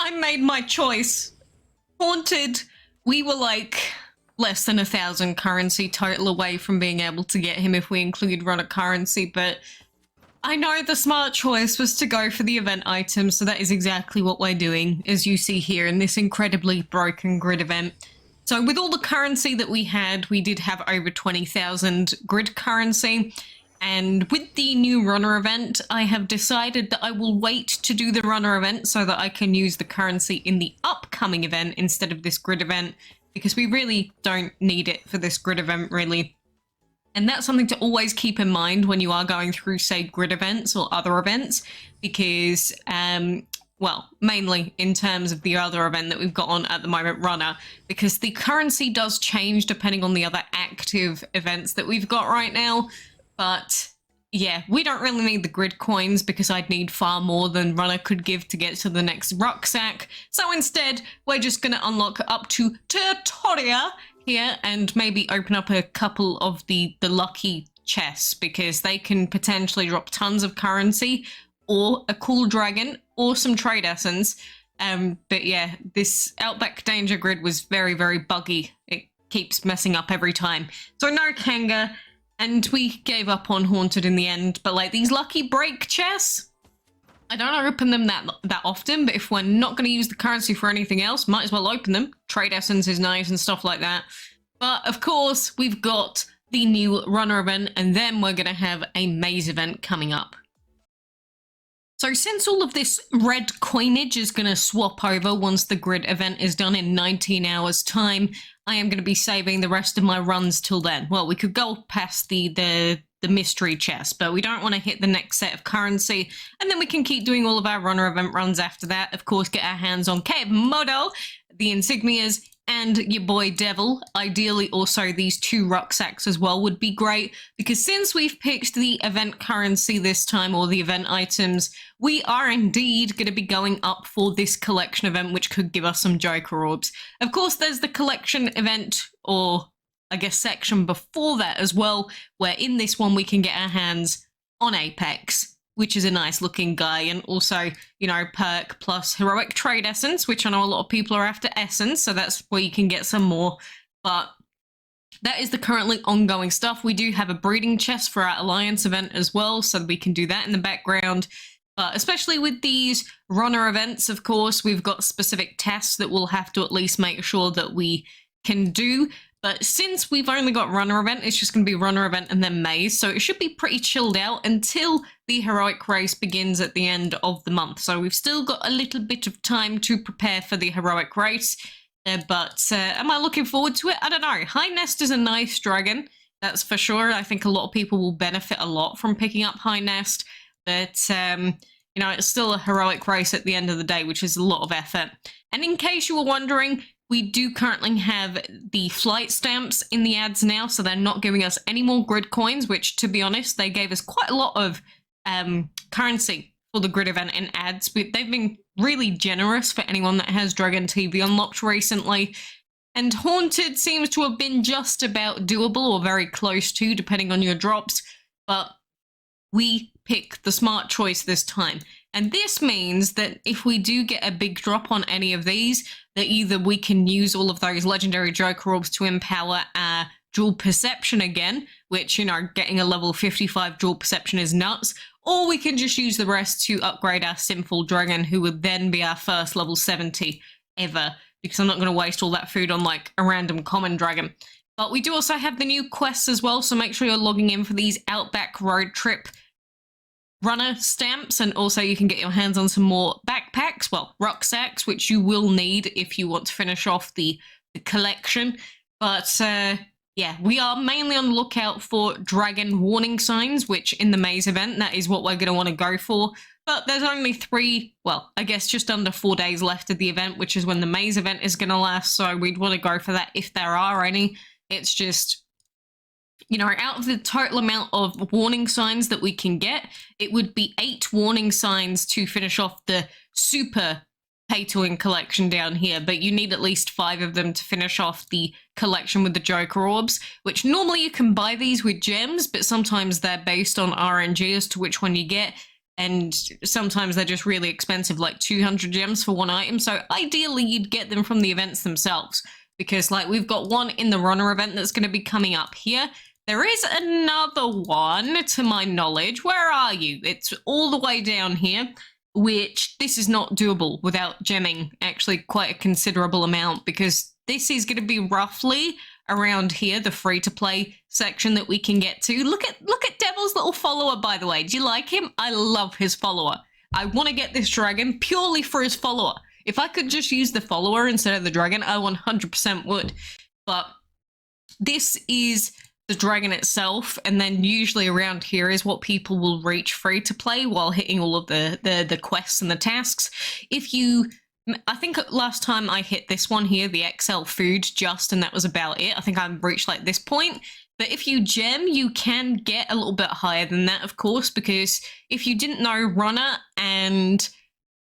I made my choice. Haunted, we were like less than 1,000 currency total away from being able to get him if we include runner currency, but I know the smart choice was to go for the event items, so that is exactly what we're doing, as you see here in this incredibly broken grid event. So with all the currency that we had, we did have over 20,000 grid currency. And with the new runner event, I have decided that I will wait to do the runner event so that I can use the currency in the upcoming event instead of this grid event, because we really don't need it for this grid event, really. And that's something to always keep in mind when you are going through, say, grid events or other events, because, well, mainly in terms of the other event that we've got on at the moment, runner, because the currency does change depending on the other active events that we've got right now. But yeah, we don't really need the grid coins because I'd need far more than runner could give to get to the next rucksack. So instead, we're just going to unlock up to Territoria here and maybe open up a couple of the lucky chests, because they can potentially drop tons of currency or a cool dragon or some trade essence. But yeah, this Outback Danger grid was very, very buggy. It keeps messing up every time. So no Kanga, and we gave up on Haunted in the end. But like these lucky break chests, I don't open them that often, but if we're not going to use the currency for anything else, might as well open them. Trade essence is nice and stuff like that. But of course, we've got the new runner event, and then we're going to have a maze event coming up. So since all of this red coinage is going to swap over once the grid event is done in 19 hours time, I am going to be saving the rest of my runs till then. Well, we could go past the mystery chest, but we don't want to hit the next set of currency, and then we can keep doing all of our runner event runs after that. Of course, get our hands on Cave Modo, the insignias, and your boy Devil. Ideally also these 2 rucksacks as well would be great, because since we've picked the event currency this time, or the event items, we are indeed going to be going up for this collection event, which could give us some Joker orbs. Of course, there's the collection event, or I guess section before that as well, where in this one we can get our hands on Apex, which is a nice looking guy, and also, you know, perk plus heroic trade essence, which I know a lot of people are after essence, so that's where you can get some more. But that is the currently ongoing stuff. We do have a breeding chest for our Alliance event as well, so we can do that in the background. But especially with these runner events, of course, we've got specific tests that we'll have to at least make sure that we can do. But since we've only got runner event, it's just going to be runner event and then maze. So it should be pretty chilled out until the heroic race begins at the end of the month. So we've still got a little bit of time to prepare for the heroic race. But am I looking forward to it? I don't know. High Nest is a nice dragon, that's for sure. I think a lot of people will benefit a lot from picking up High Nest. But, you know, it's still a heroic race at the end of the day, which is a lot of effort. And in case you were wondering, we do currently have the flight stamps in the ads now, so they're not giving us any more grid coins, which, to be honest, they gave us quite a lot of currency for the grid event in ads. They've been really generous for anyone that has Dragon TV unlocked recently. And Haunted seems to have been just about doable, or very close to, depending on your drops. But we pick the smart choice this time. And this means that if we do get a big drop on any of these, that either we can use all of those legendary Joker orbs to empower our dual perception again, which, you know, getting a level 55 dual perception is nuts, or we can just use the rest to upgrade our Sinful Dragon, who would then be our first level 70 ever, because I'm not going to waste all that food on like a random common dragon. But we do also have the new quests as well, so make sure you're logging in for these Outback Road Trip runner stamps, and also you can get your hands on some more backpacks, well, rucksacks, which you will need if you want to finish off the collection. But yeah, we are mainly on the lookout for dragon warning signs, which in the maze event, that is what we're going to want to go for. But there's only 3, well, I guess just under 4 days left of the event, which is when the maze event is going to last, so we'd want to go for that if there are any. It's just, you know, out of the total amount of warning signs that we can get, it would be 8 warning signs to finish off the super pay-to-win collection down here, but you need at least 5 of them to finish off the collection with the Joker orbs, which normally you can buy these with gems, but sometimes they're based on RNG as to which one you get. and sometimes they're just really expensive, like 200 gems for one item. So ideally you'd get them from the events themselves, because like we've got one in the runner event that's going to be coming up here. There is another one, to my knowledge. Where are you? It's all the way down here, which this is not doable without gemming actually quite a considerable amount, because this is going to be roughly around here, the free-to-play section that we can get to. Look at Devil's little follower, by the way. Do you like him? I love his follower. I want to get this dragon purely for his follower. If I could just use the follower instead of the dragon, I 100% would. But this is the dragon itself, and then usually around here is what people will reach free to play while hitting all of the quests and the tasks. I think last time I hit this one here, the XL food, and that was about it. I think I reached like this point. But if you gem, you can get a little bit higher than that, of course, because if you didn't know, runner and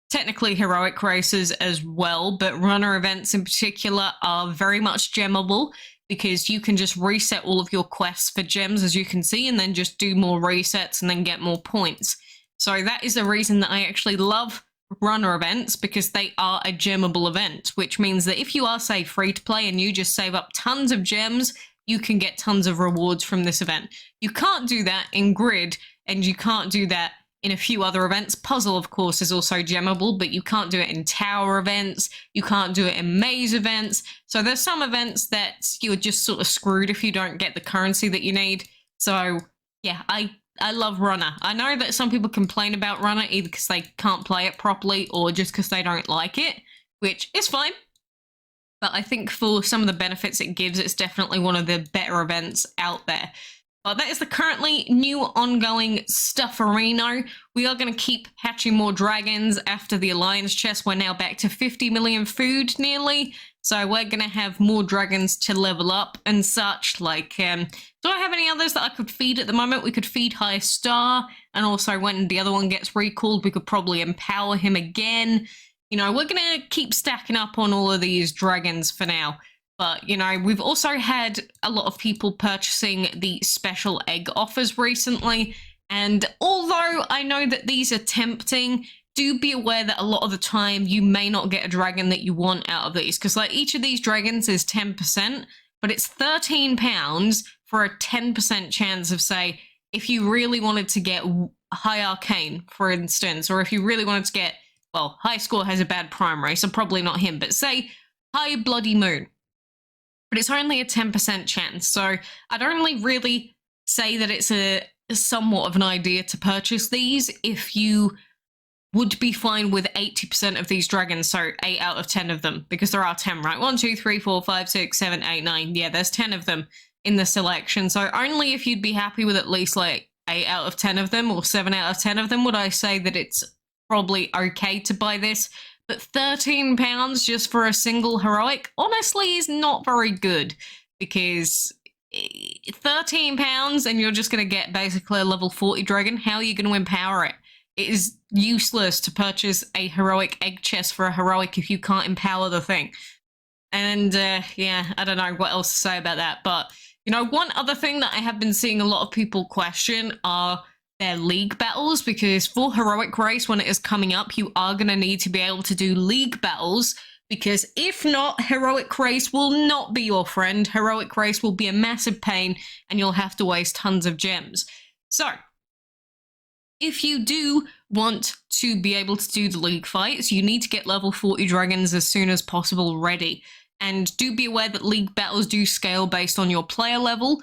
technically heroic races as well, but runner events in particular are very much gemmable, because you can just reset all of your quests for gems, as you can see, and then just do more resets and then get more points. So that is the reason that I actually love runner events, because they are a gemmable event, which means that if you are, say, free to play and you just save up tons of gems, you can get tons of rewards from this event. You can't do that in grid, and you can't do that in a few other events. Puzzle, of course, is also gemmable, but you can't do it in tower events. You can't do it in maze events. So there's some events that you're just sort of screwed if you don't get the currency that you need. So yeah, I love runner. I know that some people complain about runner either because they can't play it properly or just because they don't like it, which is fine. But I think for some of the benefits it gives, it's definitely one of the better events out there. But that is the currently new ongoing Stufferino. We are going to keep hatching more dragons after the Alliance chest. We're now back to 50 million food nearly. So we're going to have more dragons to level up and such. Like, do I have any others that I could feed at the moment? We could feed High Star. And also when the other one gets recalled, we could probably empower him again. You know, we're going to keep stacking up on all of these dragons for now. But, you know, we've also had a lot of people purchasing the special egg offers recently. And although I know that these are tempting, do be aware that a lot of the time you may not get a dragon that you want out of these. Because, like, each of these dragons is 10%, but it's £13 for a 10% chance of, say, if you really wanted to get High Arcane, for instance, or if you really wanted to get, well, High Score has a bad primary, so probably not him, but say High Bloody Moon. But it's only a 10% chance. So I'd only really say that it's a somewhat of an idea to purchase these if you would be fine with 80% of these dragons. So 8 out of 10 of them, because there are 10, right? 1, 2, 3, 4, 5, 6, 7, 8, 9. Yeah, there's 10 of them in the selection. So only if you'd be happy with at least like 8 out of 10 of them or 7 out of 10 of them would I say that it's probably okay to buy this. But £13 just for a single heroic, honestly, is not very good, because £13 and you're just going to get basically a level 40 dragon. How are you going to empower it? It is useless to purchase a heroic egg chest for a heroic if you can't empower the thing. And yeah, I don't know what else to say about that. But, you know, one other thing that I have been seeing a lot of people question are their league battles, because for heroic race, when it is coming up, you are going to need to be able to do league battles, because if not, heroic race will not be your friend. Heroic race will be a massive pain and you'll have to waste tons of gems. So if you do want to be able to do the league fights, you need to get level 40 dragons as soon as possible ready. And do be aware that league battles do scale based on your player level,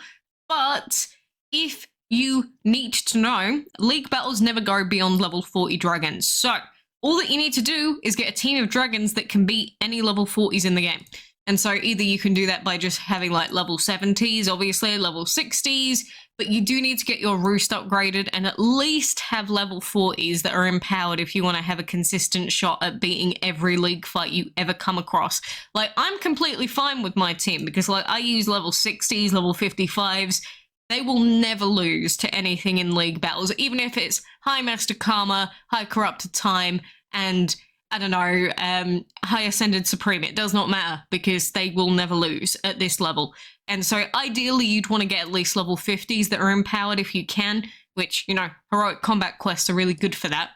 but if you need to know, league battles never go beyond level 40 dragons. So all that you need to do is get a team of dragons that can beat any level 40s in the game. And so either you can do that by just having like level 70s, obviously level 60s, but you do need to get your roost upgraded and at least have level 40s that are empowered if you want to have a consistent shot at beating every league fight you ever come across. Like, I'm completely fine with my team because like I use level 60s, level 55s. They will never lose to anything in league battles, even if it's High Master Karma, High Corrupted Time, and, I don't know, High Ascended Supreme. It does not matter, because they will never lose at this level. And so ideally, you'd want to get at least level 50s that are empowered if you can, which, you know, heroic combat quests are really good for that.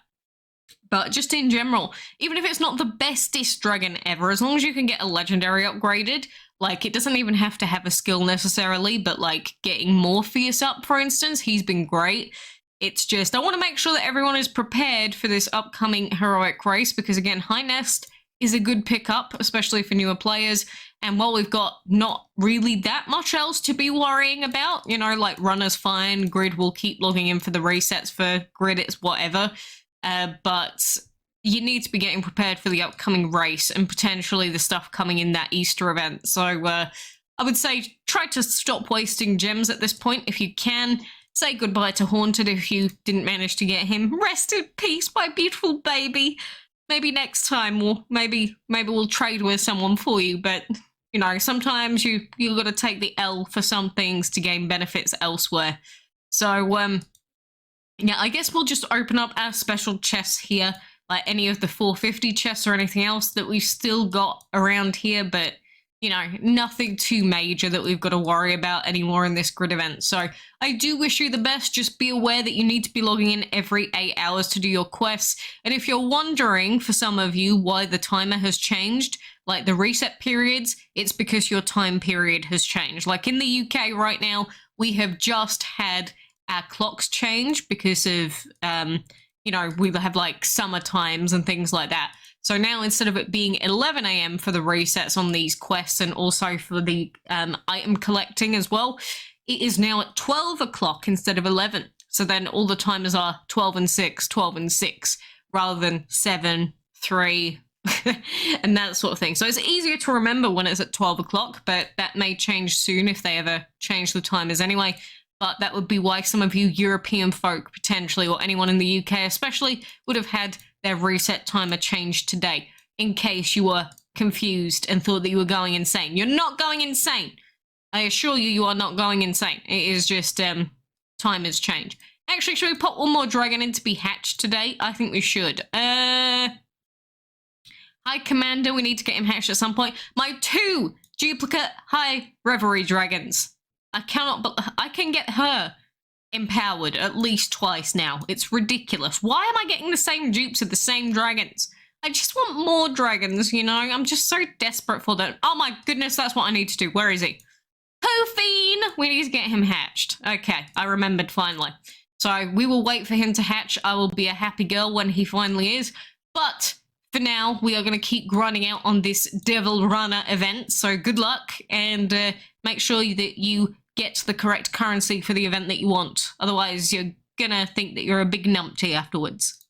But just in general, even if it's not the bestest dragon ever, as long as you can get a legendary upgraded, like, it doesn't even have to have a skill necessarily, but, like, getting Morpheus up, for instance, he's been great. It's just, I want to make sure that everyone is prepared for this upcoming heroic race, because, again, High Nest is a good pickup, especially for newer players. And while we've got not really that much else to be worrying about, you know, like, Runner's fine, Grid will keep logging in for the resets for Grid, it's whatever. But you need to be getting prepared for the upcoming race and potentially the stuff coming in that Easter event. So I would say try to stop wasting gems at this point if you can. Say goodbye to Haunted if you didn't manage to get him. Rest in peace, my beautiful baby. Maybe next time, or maybe we'll trade with someone for you. But, you know, sometimes you got to take the L for some things to gain benefits elsewhere. So, yeah, I guess we'll just open up our special chests here, like any of the 450 chests or anything else that we've still got around here, but, you know, nothing too major that we've got to worry about anymore in this Grid event. So I do wish you the best. Just be aware that you need to be logging in every 8 hours to do your quests. And if you're wondering, for some of you, why the timer has changed, like the reset periods, it's because your time period has changed. Like in the UK right now, we have just had our clocks change because of, you know, we have like summer times and things like that. So now instead of it being 11 a.m. for the resets on these quests and also for the item collecting as well, it is now at 12 o'clock instead of 11. So then all the timers are 12 and 6, 12 and 6, rather than 7, 3, and that sort of thing. So it's easier to remember when it's at 12 o'clock, but that may change soon if they ever change the timers anyway. But that would be why some of you European folk, potentially, or anyone in the UK especially, would have had their reset timer changed today, in case you were confused and thought that you were going insane. You're not going insane. I assure you, you are not going insane. It is just timers change. Actually, should we pop one more dragon in to be hatched today? I think we should. Hi, Commander. We need to get him hatched at some point. My 2 duplicate High Reverie dragons. I can get her empowered at least twice now. It's ridiculous. Why am I getting the same dupes of the same dragons? I just want more dragons, you know? I'm just so desperate for them. Oh my goodness, that's what I need to do. Where is he? Poofine! We need to get him hatched. Okay, I remembered finally. So we will wait for him to hatch. I will be a happy girl when he finally is. But for now, we are going to keep grinding out on this Devil Runner event. So good luck, and make sure that you get the correct currency for the event that you want. Otherwise, you're gonna think that you're a big numpty afterwards.